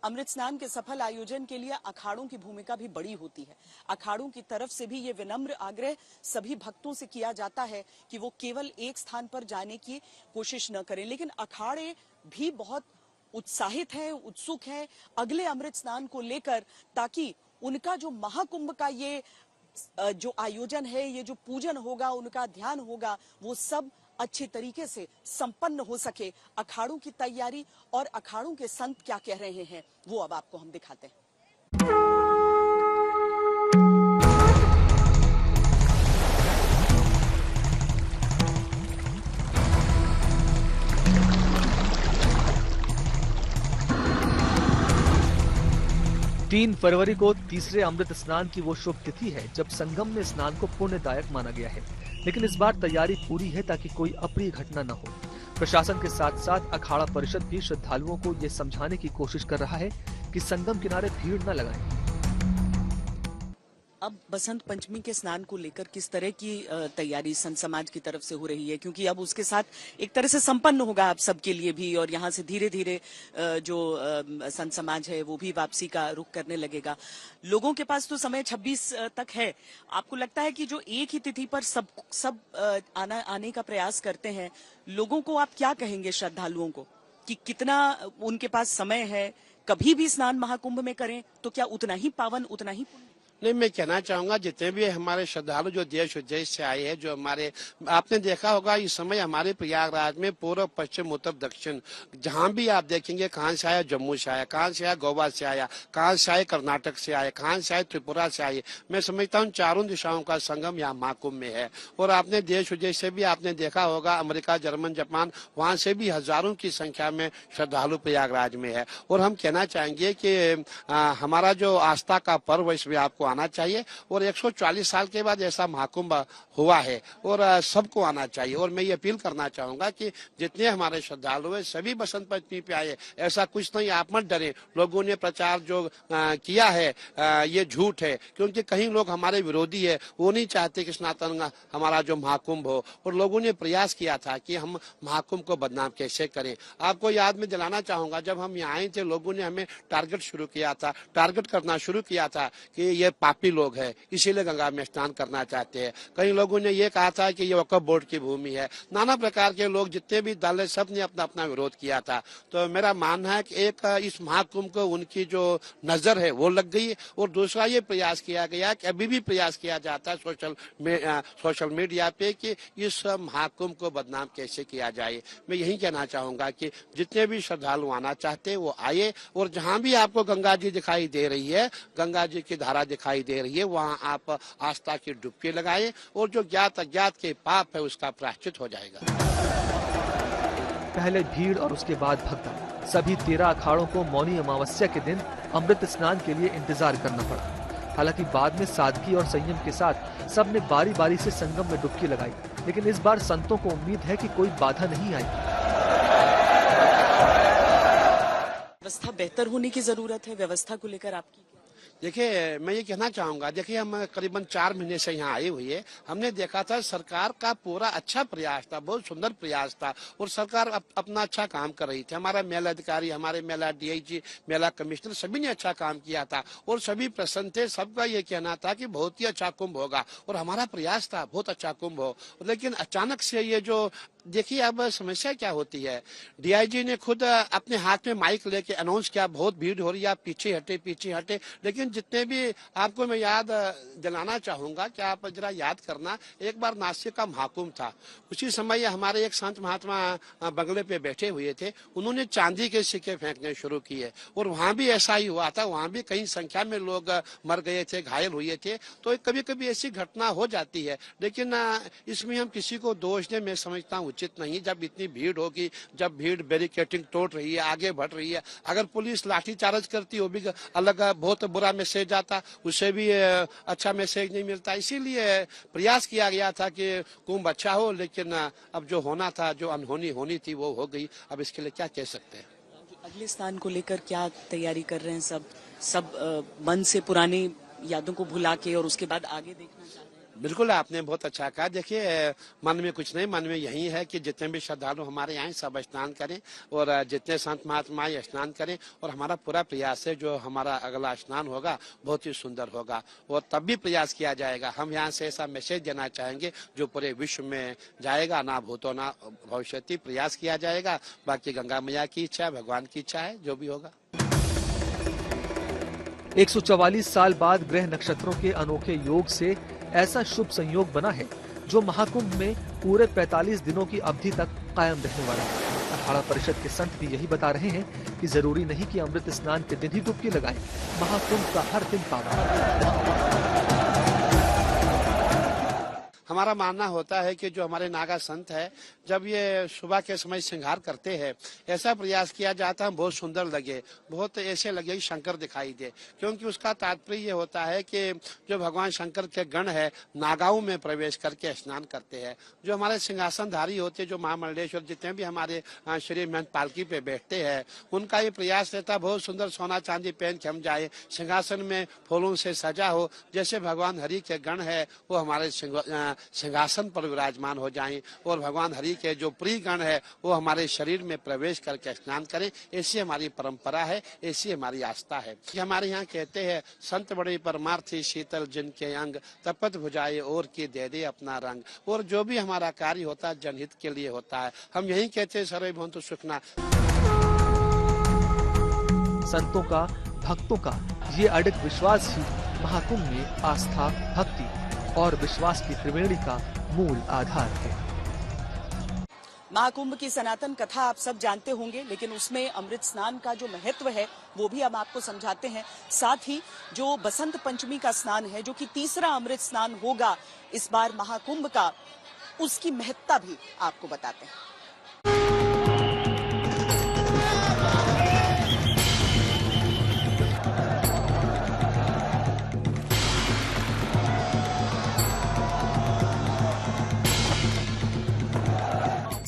अमृत स्नान के सफल आयोजन के लिए अखाड़ों की भूमिका भी बड़ी होती है। अखाड़ों की तरफ से भी ये विनम्र आग्रह सभी भक्तों से किया जाता है कि वो केवल एक स्थान पर जाने की कोशिश न करें, लेकिन अखाड़े भी बहुत उत्साहित है, उत्सुक है अगले अमृत स्नान को लेकर, ताकि उनका जो महाकुंभ का ये जो आयोजन है, ये जो पूजन होगा, उनका ध्यान होगा, वो सब अच्छे तरीके से संपन्न हो सके। अखाड़ों की तैयारी और अखाड़ों के संत क्या कह रहे हैं वो अब आपको हम दिखाते हैं। 3 फरवरी को तीसरे अमृत स्नान की वो शुभ तिथि है जब संगम में स्नान को पुण्यदायक माना गया है, लेकिन इस बार तैयारी पूरी है ताकि कोई अप्रिय घटना न हो। प्रशासन के साथ साथ अखाड़ा परिषद भी श्रद्धालुओं को ये समझाने की कोशिश कर रहा है कि संगम किनारे भीड़ न लगाएं। अब बसंत पंचमी के स्नान को लेकर किस तरह की तैयारी संत समाज की तरफ से हो रही है, क्योंकि अब उसके साथ एक तरह से संपन्न होगा आप सबके लिए भी, और यहाँ से धीरे धीरे जो संत समाज है वो भी वापसी का रुख करने लगेगा। लोगों के पास तो समय 26 तक है। आपको लगता है कि जो एक ही तिथि पर सब आने का प्रयास करते हैं, लोगों को आप क्या कहेंगे, श्रद्धालुओं को, कि कितना उनके पास समय है? कभी भी स्नान महाकुंभ में करें तो क्या उतना ही पावन, उतना ही पुण्य? नहीं, मैं कहना चाहूंगा जितने भी हमारे श्रद्धालु जो देश विदेश से आए हैं, जो हमारे, आपने देखा होगा इस समय हमारे प्रयागराज में पूर्व पश्चिम उत्तर दक्षिण जहां भी आप देखेंगे, कहां से आया, जम्मू से आया, कहां से आया, गोवा से आया, कहां से आए, कर्नाटक से आए, कहां से आए, त्रिपुरा से आए। मैं समझता हूँ चारों दिशाओं का संगम यहाँ महाकुंभ में है। और आपने देश विदेश से भी आपने देखा होगा, अमेरिका, जर्मन, जापान, वहां से भी हजारों की संख्या में श्रद्धालु प्रयागराज में है। और हम कहना चाहेंगे कि हमारा जो आस्था का पर्व इसमें आपको आना चाहिए, और 140 साल के बाद ऐसा महाकुंभ हुआ है और सबको आना चाहिए। और मैं ये अपील करना चाहूंगा कि जितने हमारे श्रद्धालु हैं सभी बसंत पंचमी पे आए। ऐसा कुछ नहीं, आप मत डरें। लोगों ने प्रचार जो किया है ये झूठ है, क्योंकि कहीं लोग हमारे विरोधी है, वो नहीं चाहते कि सनातन हमारा जो महाकुंभ हो। और लोगों ने प्रयास किया था कि हम महाकुंभ को बदनाम कैसे करें। आपको याद में दिलाना चाहूंगा, जब हम यहाँ आए थे लोगों ने हमें टारगेट करना शुरू किया था कि ये पापी लोग हैं, इसीलिए गंगा में स्नान करना चाहते हैं। कई लोगों ने ये कहा था कि ये वक्फ बोर्ड की भूमि है। नाना प्रकार के लोग, जितने भी दल है, सब ने अपना अपना विरोध किया था। तो मेरा मानना है कि एक इस महाकुंभ को उनकी जो नजर है वो लग गई, और दूसरा ये प्रयास किया गया कि अभी भी प्रयास किया जाता है सोशल मीडिया पे कि इस महाकुंभ को बदनाम कैसे किया जाए। मैं यही कहना चाहूंगा कि जितने भी श्रद्धालु आना चाहते हैं वो आए, और जहाँ भी आपको गंगा जी दिखाई दे रही है, गंगा जी की धारा दिखाई दे रही है, वहाँ आप आस्था की डुबकी लगाएं, और जो ज्ञात अज्ञात के पाप है उसका प्रायश्चित हो जाएगा। पहले भीड़ और उसके बाद भक्तन। सभी 13 अखाड़ों को मौनी अमावस्या के दिन अमृत स्नान के लिए इंतजार करना पड़ा। हालांकि बाद में सादगी और संयम के साथ सबने बारी बारी से संगम में डुबकी लगाई, लेकिन इस बार संतों को उम्मीद है कि कोई बाधा नहीं आएगी। व्यवस्था बेहतर होने की जरूरत है। व्यवस्था को लेकर आपकी, देखिए, मैं ये कहना चाहूंगा, देखिए हम करीबन 4 महीने से यहाँ आए हुए, हमने देखा था सरकार का पूरा अच्छा प्रयास था, बहुत सुंदर प्रयास था, और सरकार अपना अच्छा काम कर रही थी। हमारा मेला अधिकारी, हमारे मेला डीआईजी, मेला कमिश्नर, सभी ने अच्छा काम किया था और सभी प्रसन्न थे। सबका ये कहना था कि बहुत ही अच्छा कुंभ होगा, और हमारा प्रयास था बहुत अच्छा कुंभ हो। लेकिन अचानक से ये जो, देखिए अब समस्या क्या होती है, डीआईजी ने खुद अपने हाथ में माइक लेके अनाउंस किया, बहुत भीड़ हो रही है, आप पीछे हटे। लेकिन जितने भी आपको मैं याद दिलाना चाहूंगा कि आप जरा याद करना, एक बार नासिक का महाकुंभ था, उसी समय हमारे एक संत महात्मा बंगले पे बैठे हुए थे, उन्होंने चांदी के सिक्के फेंकने शुरू किए, और वहां भी ऐसा ही हुआ था। वहां भी कई संख्या में लोग मर गए थे, घायल हुए थे। तो कभी कभी ऐसी घटना हो जाती है, लेकिन इसमें हम किसी को दोष दें, मैं समझता हूँ उचित नहीं। जब इतनी भीड़ होगी, जब भीड़ बैरिकेटिंग तोड़ रही है, आगे बढ़ रही है, अगर पुलिस लाठीचार्ज करती वो भी अलग बहुत बुरा मैसेज आता, उससे भी अच्छा मैसेज नहीं मिलता। इसीलिए प्रयास किया गया था कि कुंभ अच्छा हो, लेकिन अब जो होना था, जो अनहोनी होनी थी वो हो गई। अब इसके लिए क्या कह सकते हैं। अगले स्थान को लेकर क्या तैयारी कर रहे हैं सब मन से पुरानी यादों को भुला के, और उसके बाद आगे देखना चाह रहे हैं? बिल्कुल, आपने बहुत अच्छा कहा। देखिए, मन में कुछ नहीं, मन में यही है कि जितने भी श्रद्धालु हमारे यहाँ सब स्नान करें और जितने संत महात्मा आए स्नान करें, और हमारा पूरा प्रयास है जो हमारा अगला स्नान होगा बहुत ही सुंदर होगा, और तब भी प्रयास किया जाएगा। हम यहाँ से ऐसा मैसेज देना चाहेंगे जो पूरे विश्व में जाएगा, ना भूतो ना भविष्यति, प्रयास किया जाएगा। बाकी गंगा मैया की इच्छा है, भगवान की इच्छा है, जो भी होगा। 144 साल बाद ग्रह नक्षत्रों के अनोखे योग से ऐसा शुभ संयोग बना है जो महाकुंभ में पूरे 45 दिनों की अवधि तक कायम रहने वाला है। अखाड़ा परिषद के संत भी यही बता रहे हैं कि जरूरी नहीं कि अमृत स्नान के दिन ही डुबकी लगाएं, महाकुंभ का हर दिन पावन है। हमारा मानना होता है कि जो हमारे नागा संत है, जब ये सुबह के समय श्रृंगार करते हैं, ऐसा प्रयास किया जाता है बहुत सुंदर लगे, बहुत ऐसे लगे कि शंकर दिखाई दे, क्योंकि उसका तात्पर्य ये होता है कि जो भगवान शंकर के गण है नागाओं में प्रवेश करके स्नान करते हैं। जो हमारे सिंहासनधारी होते हैं, जो महामंडलेश्वर जितने भी हमारे श्री महंत पालकी पे बैठते हैं, उनका ये प्रयास रहता बहुत सुंदर सोना चांदी पहन के हम जाए, सिंहासन में फूलों से सजा हो, जैसे भगवान हरि के गण है वो हमारे सिंहासन पर विराजमान हो जाएं, और भगवान हरि के जो प्रिय गण है वो हमारे शरीर में प्रवेश करके स्नान करें। ऐसी हमारी परंपरा है, ऐसी हमारी आस्था है। हमारे यहाँ कहते हैं, संत बड़े परमार्थी शीतल जिनके अंग, तपत भुजाए और की दे दे अपना रंग। और जो भी हमारा कार्य होता है जनहित के लिए होता है। हम यही कहते हैं, सर्वे भवन्तु सुखिनः। संतों का, भक्तों का ये अडिग विश्वास ही महाकुंभ में आस्था, भक्ति और विश्वास की त्रिवेणी का मूल आधार है। महाकुंभ की सनातन कथा आप सब जानते होंगे, लेकिन उसमें अमृत स्नान का जो महत्व है वो भी हम आपको समझाते हैं। साथ ही जो बसंत पंचमी का स्नान है, जो कि तीसरा अमृत स्नान होगा इस बार महाकुंभ का, उसकी महत्ता भी आपको बताते हैं।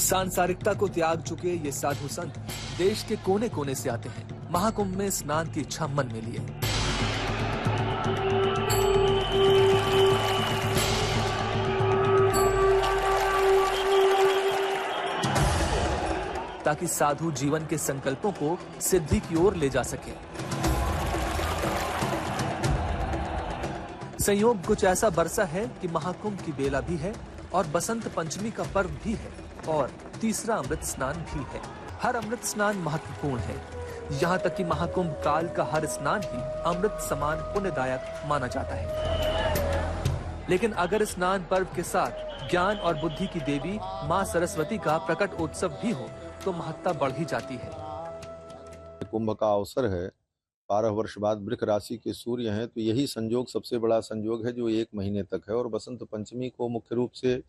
सांसारिकता को त्याग चुके ये साधु संत देश के कोने कोने से आते हैं महाकुंभ में स्नान की इच्छा मन में लिए। ताकि साधु जीवन के संकल्पों को सिद्धि की ओर ले जा सके। संयोग कुछ ऐसा बरसा है कि महाकुंभ की बेला भी है और बसंत पंचमी का पर्व भी है और तीसरा अमृत स्नान भी है। हर अमृत स्नान महत्वपूर्ण है, यहाँ तक कि महाकुंभ काल का हर स्नान ही अमृत समान पुण्यदायक माना जाता है। लेकिन अगर स्नान पर्व के साथ ज्ञान और बुद्धि की देवी माँ सरस्वती का प्रकट उत्सव भी हो तो महत्ता बढ़ ही जाती है। कुंभ का अवसर है, 12 वर्ष बाद वृष राशि के सूर्य हैं, तो यही संयोग सबसे बड़ा संयोग है जो 1 महीने तक है। और बसंत पंचमी को मुख्य रूप से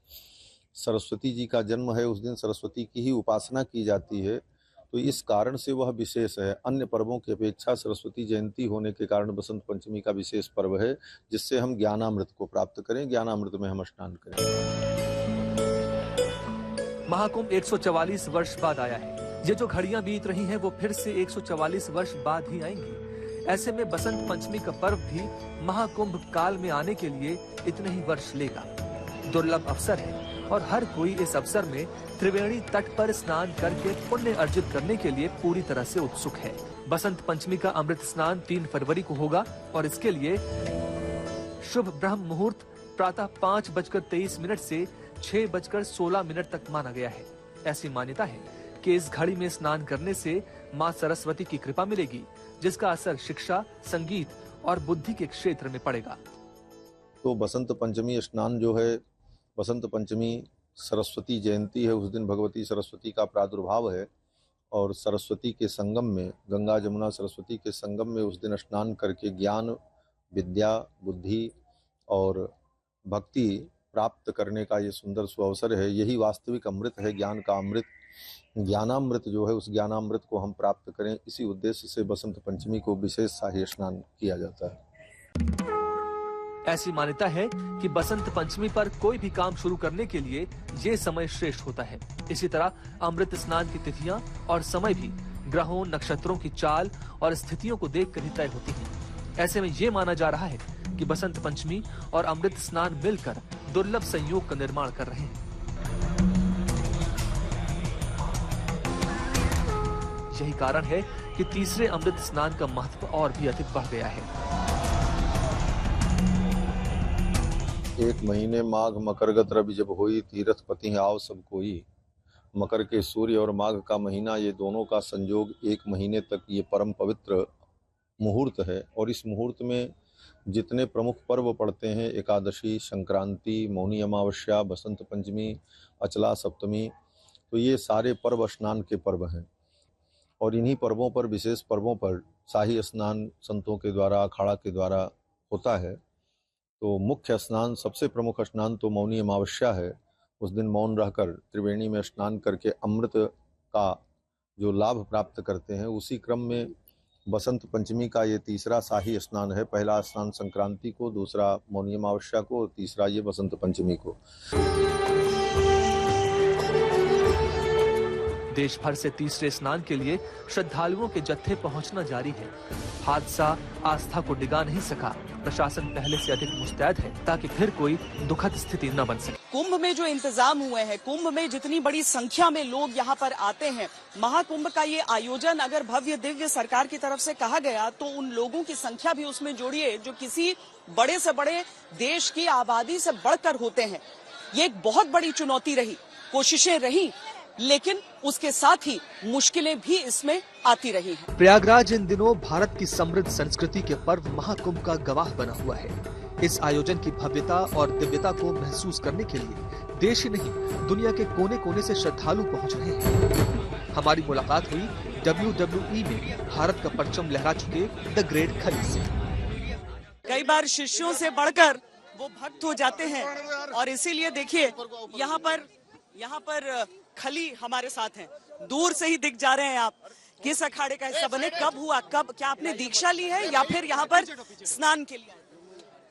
सरस्वती जी का जन्म है, उस दिन सरस्वती की ही उपासना की जाती है, तो इस कारण से वह विशेष है। अन्य पर्वों की अपेक्षा सरस्वती जयंती होने के कारण बसंत पंचमी का विशेष पर्व है, जिससे हम ज्ञानामृत को प्राप्त करें, ज्ञानामृत में हम स्नान करें। महाकुंभ 144 वर्ष बाद आया है। ये जो घड़ियां बीत रही हैं वो फिर से 144 वर्ष बाद ही आएंगी। ऐसे में बसंत पंचमी का पर्व भी महाकुंभ काल में आने के लिए इतने ही वर्ष लेगा। दुर्लभ अवसर है और हर कोई इस अवसर में त्रिवेणी तट पर स्नान करके पुण्य अर्जित करने के लिए पूरी तरह से उत्सुक है। बसंत पंचमी का अमृत स्नान 3 फरवरी को होगा और इसके लिए शुभ ब्रह्म मुहूर्त प्रातः 5:23 से 6:16 तक माना गया है। ऐसी मान्यता है कि इस घड़ी में स्नान करने से माँ सरस्वती की कृपा मिलेगी, जिसका असर शिक्षा, संगीत और बुद्धि के क्षेत्र में पड़ेगा। तो बसंत पंचमी स्नान जो है, बसंत पंचमी सरस्वती जयंती है, उस दिन भगवती सरस्वती का प्रादुर्भाव है और सरस्वती के संगम में, गंगा जमुना सरस्वती के संगम में उस दिन स्नान करके ज्ञान, विद्या, बुद्धि और भक्ति प्राप्त करने का ये सुंदर सुअवसर है। यही वास्तविक अमृत है, ज्ञान का अमृत। ज्ञानामृत जो है, उस ज्ञानामृत को हम प्राप्त करें, इसी उद्देश्य से बसंत पंचमी को विशेष शाही स्नान किया जाता है। ऐसी मान्यता है कि बसंत पंचमी पर कोई भी काम शुरू करने के लिए ये समय श्रेष्ठ होता है। इसी तरह अमृत स्नान की तिथियां और समय भी ग्रहों, नक्षत्रों की चाल और स्थितियों को देखकर ही तय होती हैं। ऐसे में ये माना जा रहा है कि बसंत पंचमी और अमृत स्नान मिलकर दुर्लभ संयोग का निर्माण कर रहे हैं। यही कारण है कि तीसरे अमृत स्नान का महत्व और भी अधिक बढ़ गया है। एक महीने माघ मकरगत रवि जब होई, तीरथ पति आओ सब कोई। मकर के सूर्य और माघ का महीना, ये दोनों का संयोग एक महीने तक ये परम पवित्र मुहूर्त है। और इस मुहूर्त में जितने प्रमुख पर्व पड़ते हैं, एकादशी, संक्रांति, मौनी अमावस्या, बसंत पंचमी, अचला सप्तमी, तो ये सारे पर्व स्नान के पर्व हैं। और इन्हीं पर्वों पर, विशेष पर्वों पर शाही स्नान संतों के द्वारा, अखाड़ा के द्वारा होता है। तो मुख्य स्नान, सबसे प्रमुख स्नान तो मौनी अमावस्या है। उस दिन मौन रहकर त्रिवेणी में स्नान करके अमृत का जो लाभ प्राप्त करते हैं। उसी क्रम में बसंत पंचमी का ये तीसरा शाही स्नान है। पहला स्नान संक्रांति को, दूसरा मौनी अमावस्या को और तीसरा ये बसंत पंचमी को। देश भर से तीसरे स्नान के लिए श्रद्धालुओं के जत्थे पहुंचना जारी है। हादसा आस्था को डिगा नहीं सका। प्रशासन पहले से अधिक मुस्तैद है ताकि फिर कोई दुखद स्थिति न बन सके। कुंभ में जो इंतजाम हुए हैं, कुंभ में जितनी बड़ी संख्या में लोग यहाँ पर आते हैं, महाकुंभ का ये आयोजन अगर भव्य दिव्य सरकार की तरफ से कहा गया तो उन लोगों की संख्या भी उसमें जोड़िए जो किसी बड़े से बड़े देश की आबादी से बढ़कर होते हैं। ये एक बहुत बड़ी चुनौती रही, कोशिशें रही, लेकिन उसके साथ ही मुश्किलें भी इसमें आती रही हैं। प्रयागराज इन दिनों भारत की समृद्ध संस्कृति के पर्व महाकुंभ का गवाह बना हुआ है। इस आयोजन की भव्यता और दिव्यता को महसूस करने के लिए देश ही नहीं, दुनिया के कोने कोने से श्रद्धालु पहुंच रहे हैं। हमारी मुलाकात हुई WWE में भारत का परचम लहरा चुके द ग्रेट खली से। कई बार शिष्यों से बढ़कर वो भक्त हो जाते हैं और इसीलिए देखिए यहाँ पर खली हमारे साथ हैं। दूर से ही दिख जा रहे हैं आप। किस अखाड़े का हिस्सा बने, कब हुआ, क्या आपने दीक्षा ली है या फिर यहाँ पर स्नान के लिए?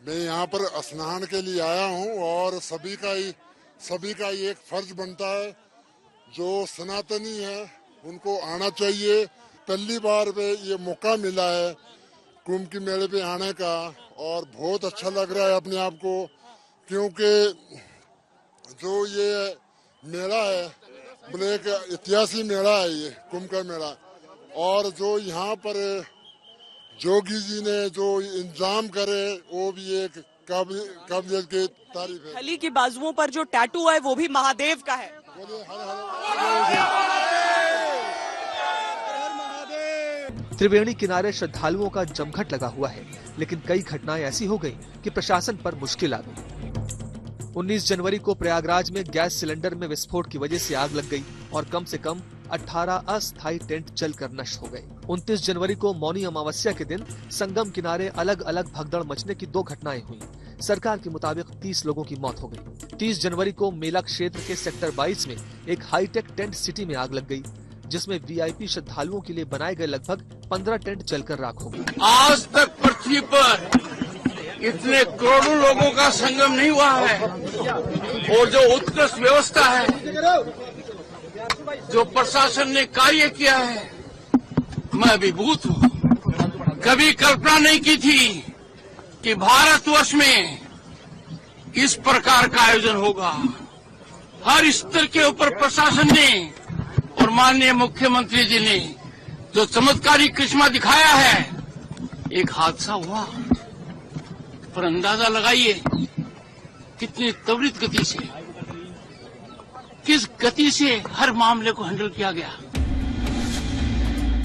मैं यहाँ पर स्नान के लिए आया हूँ और सभी का ही एक फर्ज बनता है, जो सनातनी है उनको आना चाहिए। पहली बार में ये मौका मिला है कुंभ के मेले पे आने का और बहुत अच्छा लग रहा है अपने आप को, क्योंकि जो ये मेला है बोले एक ऐतिहासिक मेला है ये कुंभ का मेला। और जो यहाँ पर जोगी जी ने जो इंतजाम करे वो भी एक काबिलियत की तारीफ है। खली की बाजुओं पर जो टैटू है वो भी महादेव का है। त्रिवेणी किनारे श्रद्धालुओं का जमघट लगा हुआ है, लेकिन कई घटनाएं ऐसी हो गई कि प्रशासन पर मुश्किल आ गई। 19 जनवरी को प्रयागराज में गैस सिलेंडर में विस्फोट की वजह से आग लग गई और कम से कम 18 अस्थायी टेंट जलकर नष्ट हो गए। 29 जनवरी को मौनी अमावस्या के दिन संगम किनारे अलग अलग भगदड़ मचने की 2 घटनाएं हुई। सरकार के मुताबिक 30 लोगों की मौत हो गई। 30 जनवरी को मेला क्षेत्र के सेक्टर 22 में एक हाईटेक टेंट सिटी में आग लग गई, जिसमें VIP श्रद्धालुओं के लिए बनाए गए लगभग 15 टेंट जलकर राख हो गए। आज तक पृथ्वी पर इतने करोड़ों लोगों का संगम नहीं हुआ है और जो उत्कृष्ट व्यवस्था है, जो प्रशासन ने कार्य किया है, मैं अभिभूत हूँ। कभी कल्पना नहीं की थी कि भारतवर्ष में इस प्रकार का आयोजन होगा। हर स्तर के ऊपर प्रशासन ने और माननीय मुख्यमंत्री जी ने जो चमत्कारी करिश्मा दिखाया है। एक हादसा हुआ, पर अंदाजा लगाइए कितनी त्वरित गति से, किस गति से हर मामले को हैंडल किया गया।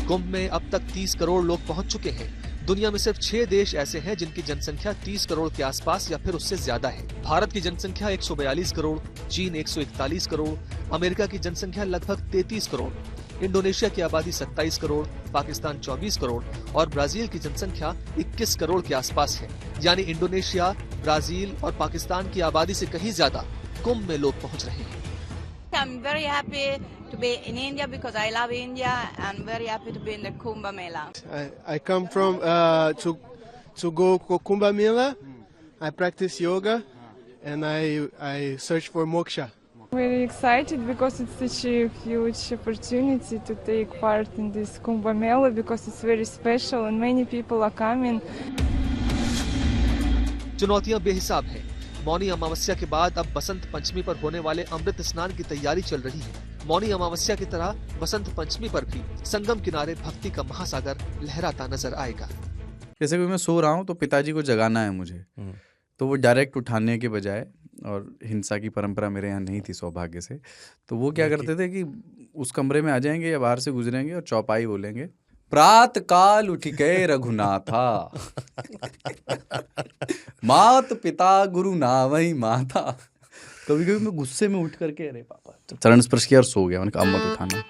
कुंभ में अब तक 30 करोड़ लोग पहुंच चुके हैं। दुनिया में सिर्फ 6 देश ऐसे हैं जिनकी जनसंख्या 30 करोड़ के आसपास या फिर उससे ज्यादा है। भारत की जनसंख्या 142 करोड़, चीन 141 करोड़, अमेरिका की जनसंख्या लगभग 33 करोड़, इंडोनेशिया की आबादी 27 करोड़, पाकिस्तान 24 करोड़ और ब्राजील की जनसंख्या 21 करोड़ के आसपास है। यानी इंडोनेशिया, ब्राजील और पाकिस्तान की आबादी से कहीं ज्यादा कुंभ में लोग पहुंच रहे हैं। I'm very happy to be in India because I love India and very happy to be in the Kumbh Mela. I come from to go Kumbh Mela. I practice yoga and I search for moksha. Very excited because it's such a huge opportunity to take part in this Kumbh Mela because it's very special and many people are coming. चुनौतियां बेहिसाब हैं। मौनी अमावस्या के बाद अब बसंत पंचमी पर होने वाले अमृत स्नान की तैयारी चल रही है। मौनी अमावस्या की तरह बसंत पंचमी पर भी संगम किनारे भक्ति का महासागर लहराता नजर आएगा। जैसे कि मैं सो रहा हूँ तो पिताजी को जगाना है मुझे, तो वो डायरेक्ट उठाने के बजाय, और हिंसा की परंपरा मेरे यहाँ नहीं थी सौभाग्य से, तो वो क्या करते थे कि उस कमरे में आ जाएंगे या बाहर से गुजरेंगे और चौपाई बोलेंगे, प्रात काल उठ गए रघुनाथा मात पिता गुरु नावई माता। कभी कभी मैं गुस्से में उठ करके, अरे पापा, चरण स्पर्श किया और सो गया। मैंने कहा अब मत उठाना।